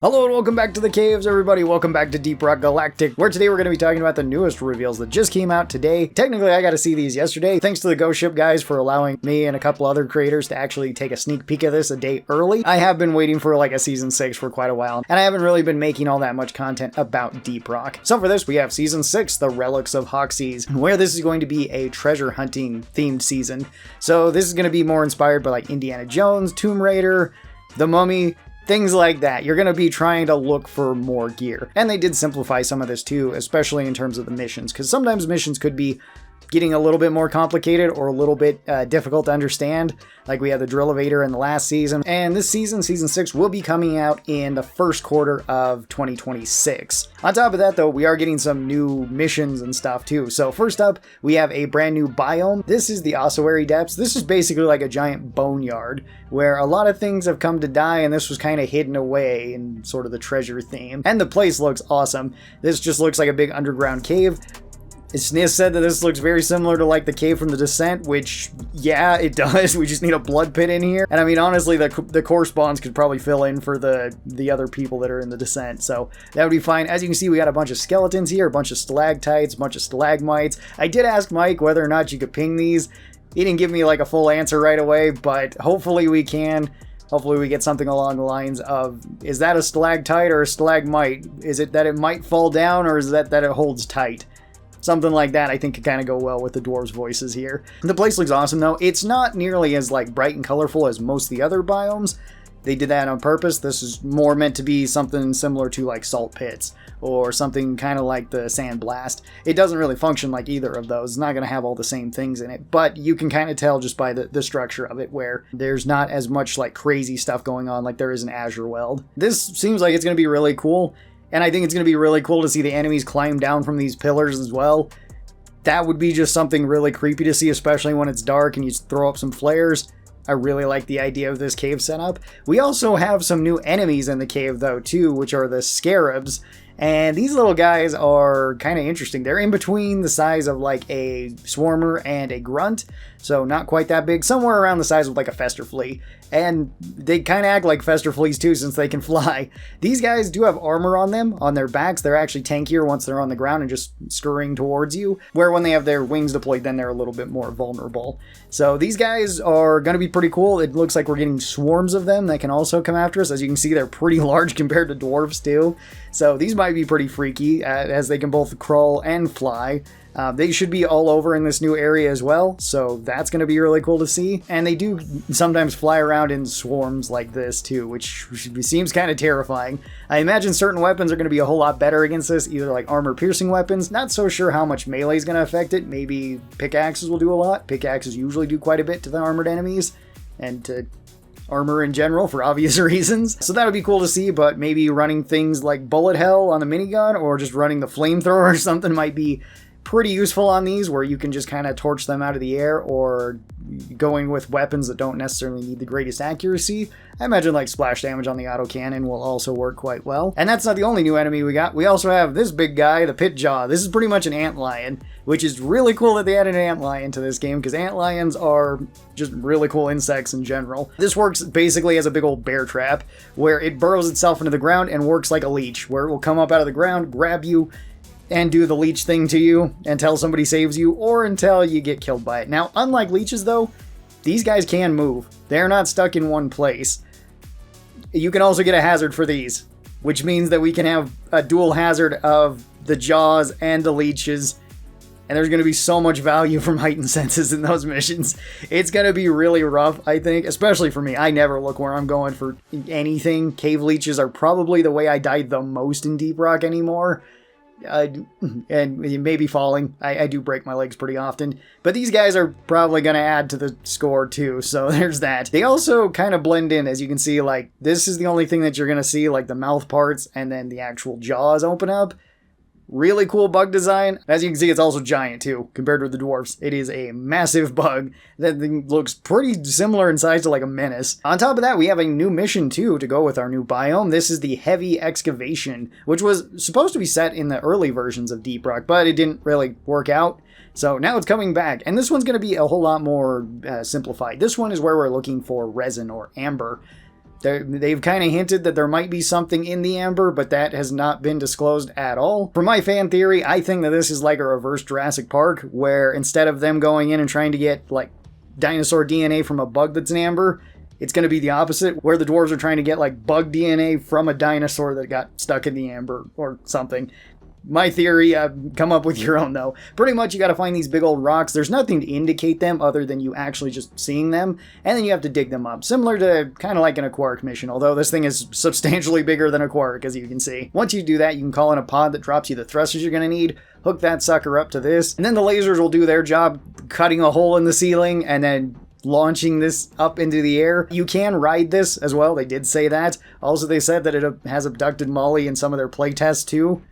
Hello and welcome back to the caves, everybody. Welcome back to Deep Rock Galactic, where today we're going to be talking about the newest reveals that just came out today. Technically, I got to see these yesterday. Thanks to the Ghost Ship guys for allowing me and a couple other creators to actually take a sneak peek of this a day early. I have been waiting for like a Season 6 for quite a while, and I haven't really been making all that much content about Deep Rock. So for this, we have Season 6, the Relics of Hoxxes, where this is going to be a treasure hunting themed season. So this is going to be more inspired by like Indiana Jones, Tomb Raider, The Mummy, things like that. You're going to be trying to look for more gear. And they did simplify some of this too, especially in terms of the missions, because sometimes missions could be getting a little bit more complicated or a little bit difficult to understand. Like we had the drill elevator in the last season. And this season, Season 6, will be coming out in the first quarter of 2026. On top of that, though, we are getting some new missions and stuff too. So first up, we have a brand new biome. This is the Ossuary Depths. This is basically like a giant boneyard where a lot of things have come to die, and this was kind of hidden away in sort of the treasure theme. And the place looks awesome. This just looks like a big underground cave. Sniz said that this looks very similar to like the cave from The Descent, which, yeah, it does. We just need a blood pit in here. And I mean, honestly, the core spawns could probably fill in for the other people that are in The Descent, so that would be fine. As you can see, we got a bunch of skeletons here, a bunch of stalactites, a bunch of stalagmites. I did ask Mike whether or not you could ping these. He didn't give me like a full answer right away, but hopefully we can. Hopefully we get something along the lines of, is that a stalactite or a stalagmite? Is it that it might fall down, or is that it holds tight? Something like that I think could kind of go well with the dwarves' voices here. The place looks awesome though. It's not nearly as like bright and colorful as most of the other biomes. They did that on purpose. This is more meant to be something similar to like salt pits or something kind of like the sand blast. It doesn't really function like either of those. It's not going to have all the same things in it, but you can kind of tell just by the structure of it where there's not as much like crazy stuff going on like there is in Azure Weld. This seems like it's going to be really cool. And I think it's going to be really cool to see the enemies climb down from these pillars as well. That would be just something really creepy to see, especially when it's dark and you throw up some flares. I really like the idea of this cave setup. We also have some new enemies in the cave though too, which are the Scarabs. And these little guys are kind of interesting. They're in between the size of like a Swarmer and a Grunt. So not quite that big. Somewhere around the size of like a Fester Flea. And they kind of act like Fester Fleas too, since they can fly. These guys do have armor on them, on their backs. They're actually tankier once they're on the ground and just scurrying towards you. Where when they have their wings deployed, then they're a little bit more vulnerable. So these guys are going to be pretty cool. It looks like we're getting swarms of them that can also come after us. As you can see, they're pretty large compared to dwarves too. So these might be pretty freaky, as they can both crawl and fly. They should be all over in this new area as well, so that's going to be really cool to see. And they do sometimes fly around in swarms like this too, which seems kind of terrifying. I imagine certain weapons are going to be a whole lot better against this, either like armor-piercing weapons. Not so sure how much melee is going to affect it. Maybe pickaxes will do a lot. Pickaxes usually do quite a bit to the armored enemies, and to armor in general for obvious reasons. So that would be cool to see, but maybe running things like bullet hell on the minigun or just running the flamethrower or something might be pretty useful on these, where you can just kind of torch them out of the air, or going with weapons that don't necessarily need the greatest accuracy. I imagine like splash damage on the autocannon will also work quite well. And that's not the only new enemy we got. We also have this big guy, the Pitjaw. This is pretty much an antlion, which is really cool that they added an antlion to this game, because antlions are just really cool insects in general. This works basically as a big old bear trap, where it burrows itself into the ground and works like a leech, where it will come up out of the ground, grab you, and do the leech thing to you until somebody saves you, or until you get killed by it. Now, unlike leeches though, these guys can move. They're not stuck in one place. You can also get a hazard for these, which means that we can have a dual hazard of the jaws and the leeches, and there's going to be so much value from heightened senses in those missions. It's going to be really rough, I think, especially for me. I never look where I'm going for anything. Cave leeches are probably the way I died the most in Deep Rock anymore. And maybe falling. I do break my legs pretty often, but these guys are probably going to add to the score too, so there's that. They also kind of blend in, as you can see. Like, this is the only thing that you're going to see, like the mouth parts, and then the actual jaws open up. Really cool bug design. As you can see, it's also giant too, compared with the dwarfs. It is a massive bug that looks pretty similar in size to like a menace. On top of that, we have a new mission too to go with our new biome. This is the heavy excavation, which was supposed to be set in the early versions of Deep Rock, but it didn't really work out. So now it's coming back, and this one's going to be a whole lot more simplified. This one is where we're looking for resin or amber. They've kind of hinted that there might be something in the amber, but that has not been disclosed at all. For my fan theory, I think that this is like a reverse Jurassic Park, where instead of them going in and trying to get like dinosaur DNA from a bug that's an amber, it's going to be the opposite, where the dwarves are trying to get like bug DNA from a dinosaur that got stuck in the amber or something. My theory, come up with your own though. Pretty much you got to find these big old rocks. There's nothing to indicate them other than you actually just seeing them, and then you have to dig them up. Similar to kind of like an aquaric mission, although this thing is substantially bigger than aquaric, as you can see. Once you do that, you can call in a pod that drops you the thrusters you're going to need, hook that sucker up to this, and then the lasers will do their job, cutting a hole in the ceiling and then launching this up into the air. You can ride this as well, they did say that. Also, they said that it has abducted Molly in some of their playtests too.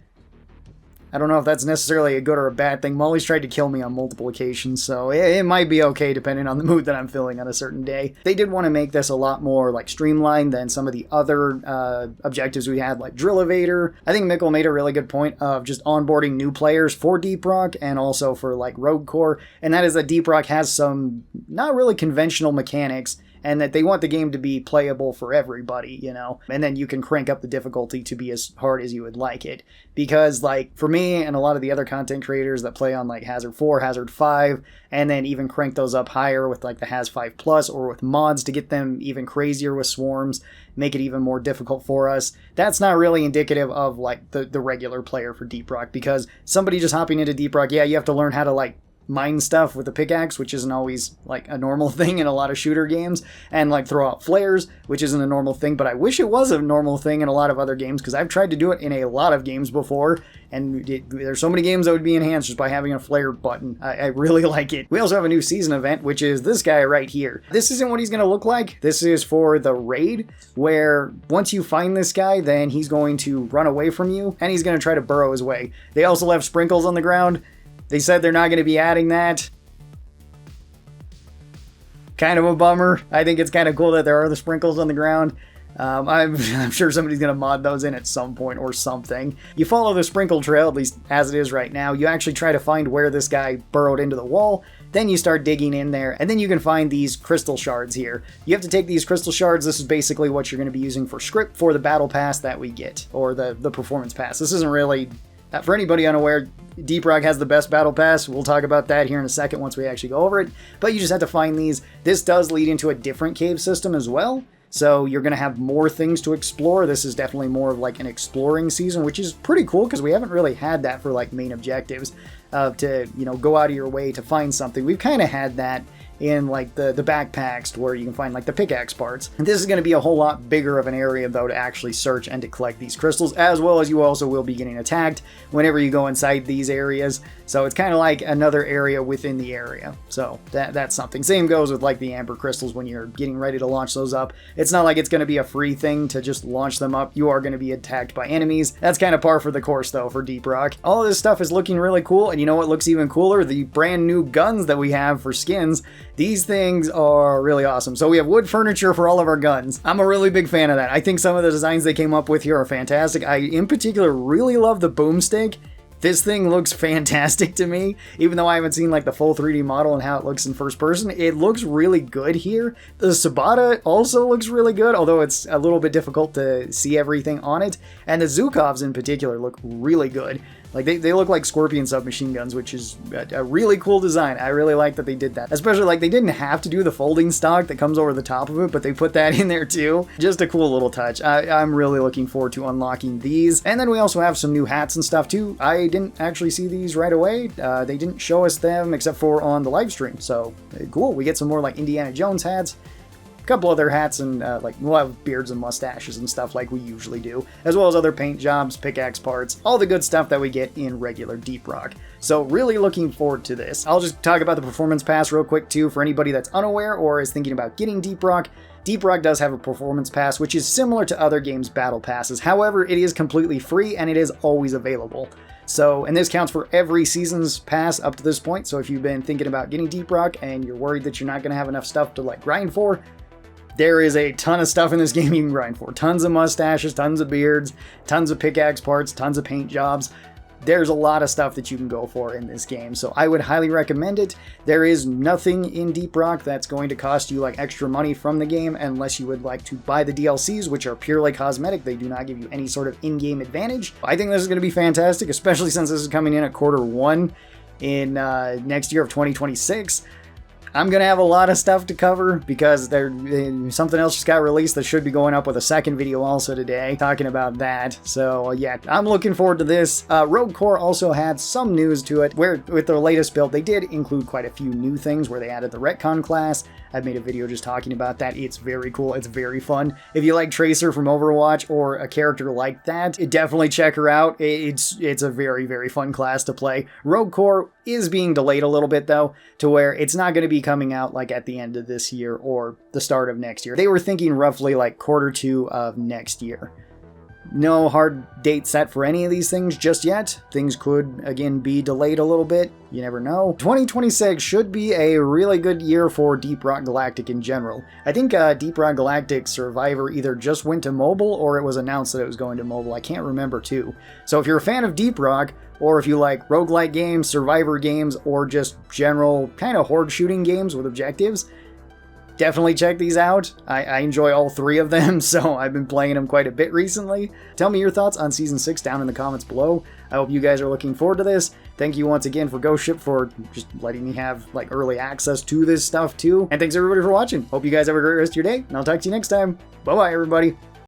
I don't know if that's necessarily a good or a bad thing. Molly's tried to kill me on multiple occasions, so it might be okay depending on the mood that I'm feeling on a certain day. They did want to make this a lot more like streamlined than some of the other objectives we had, like Drill Evader. I think Mikkel made a really good point of just onboarding new players for Deep Rock and also for like Rogue Core, and that is that Deep Rock has some not really conventional mechanics, and that they want the game to be playable for everybody, you know? And then you can crank up the difficulty to be as hard as you would like it. Because, like, for me and a lot of the other content creators that play on, like, Hazard 4, Hazard 5, and then even crank those up higher with, like, the Haz 5 Plus or with mods to get them even crazier with swarms, make it even more difficult for us, that's not really indicative of, like, the regular player for Deep Rock. Because somebody just hopping into Deep Rock, yeah, you have to learn how to, like, mine stuff with the pickaxe, which isn't always like a normal thing in a lot of shooter games, and like throw out flares, which isn't a normal thing, but I wish it was a normal thing in a lot of other games, because I've tried to do it in a lot of games before, and there's so many games that would be enhanced just by having a flare button. I really like it. We also have a new season event, which is this guy right here. This isn't what he's going to look like. This is for the raid, where once you find this guy, then he's going to run away from you, and he's going to try to burrow his way. They also left sprinkles on the ground. They said they're not going to be adding that. Kind of a bummer. I think it's kind of cool that there are the sprinkles on the ground. I'm sure somebody's going to mod those in at some point or something. You follow the sprinkle trail, at least as it is right now. You actually try to find where this guy burrowed into the wall. Then you start digging in there, and then you can find these crystal shards here. You have to take these crystal shards. This is basically what you're going to be using for script for the battle pass that we get, or the performance pass. This isn't really... For anybody unaware, Deep Rock has the best battle pass. We'll talk about that here in a second once we actually go over it. But you just have to find these. This does lead into a different cave system as well. So you're going to have more things to explore. This is definitely more of like an exploring season, which is pretty cool because we haven't really had that for like main objectives to, you know, go out of your way to find something. We've kind of had that in like the backpacks where you can find like the pickaxe parts. And this is going to be a whole lot bigger of an area though to actually search and to collect these crystals, as well as you also will be getting attacked whenever you go inside these areas. So it's kind of like another area within the area. So that's something. Same goes with like the amber crystals when you're getting ready to launch those up. It's not like it's going to be a free thing to just launch them up. You are going to be attacked by enemies. That's kind of par for the course though for Deep Rock. All of this stuff is looking really cool, and you know what looks even cooler? The brand new guns that we have for skins. These things are really awesome. So we have wood furniture for all of our guns. I'm a really big fan of that. I think some of the designs they came up with here are fantastic. I, in particular, really love the boomstick. This thing looks fantastic to me, even though I haven't seen like the full 3D model and how it looks in first person. It looks really good here. The Sabata also looks really good, although it's a little bit difficult to see everything on it. And the Zhukovs in particular look really good. Like, they look like Scorpion submachine guns, which is a really cool design. I really like that they did that. Especially, like, they didn't have to do the folding stock that comes over the top of it, but they put that in there too. Just a cool little touch. I'm really looking forward to unlocking these. And then we also have some new hats and stuff too. I didn't actually see these right away. They didn't show us them except for on the live stream. So, cool. We get some more, like, Indiana Jones hats. Couple other hats, and like we'll have beards and mustaches and stuff like we usually do, as well as other paint jobs, pickaxe parts, all the good stuff that we get in regular Deep Rock. So really looking forward to this. I'll just talk about the performance pass real quick too for anybody that's unaware or is thinking about getting Deep Rock. Deep Rock does have a performance pass, which is similar to other games' battle passes. However, it is completely free and it is always available. So, and this counts for every season's pass up to this point. So if you've been thinking about getting Deep Rock and you're worried that you're not going to have enough stuff to like grind for, there is a ton of stuff in this game you can grind for. Tons of mustaches, tons of beards, tons of pickaxe parts, tons of paint jobs. there's a lot of stuff that you can go for in this game, so I would highly recommend it. There is nothing in Deep Rock that's going to cost you like extra money from the game unless you would like to buy the DLCs, which are purely cosmetic. They do not give you any sort of in-game advantage. I think this is going to be fantastic, especially since this is coming in at Q1 in next year of 2026. I'm going to have a lot of stuff to cover because something else just got released that should be going up with a second video also today talking about that. So yeah, I'm looking forward to this. Rogue Core also had some news to it where with their latest build, they did include quite a few new things where they added the retcon class. I've made a video just talking about that. It's very cool. It's very fun. If you like Tracer from Overwatch or a character like that, definitely check her out. It's a very, very fun class to play. Rogue Core is being delayed a little bit though, to where it's not going to be coming out like at the end of this year or the start of next year. They were thinking roughly like Q2 of next year. No hard date set for any of these things just yet. Things could, again, be delayed a little bit. You never know. 2026 should be a really good year for Deep Rock Galactic in general. I think Deep Rock Galactic Survivor either just went to mobile or it was announced that it was going to mobile. I can't remember too. So if you're a fan of Deep Rock, or if you like roguelike games, survivor games, or just general kind of horde shooting games with objectives, definitely check these out. I enjoy all three of them, so I've been playing them quite a bit recently. Tell me your thoughts on Season 6 down in the comments below. I hope you guys are looking forward to this. Thank you once again for Ghost Ship for just letting me have like early access to this stuff too. And thanks everybody for watching. Hope you guys have a great rest of your day, and I'll talk to you next time. Bye-bye, everybody.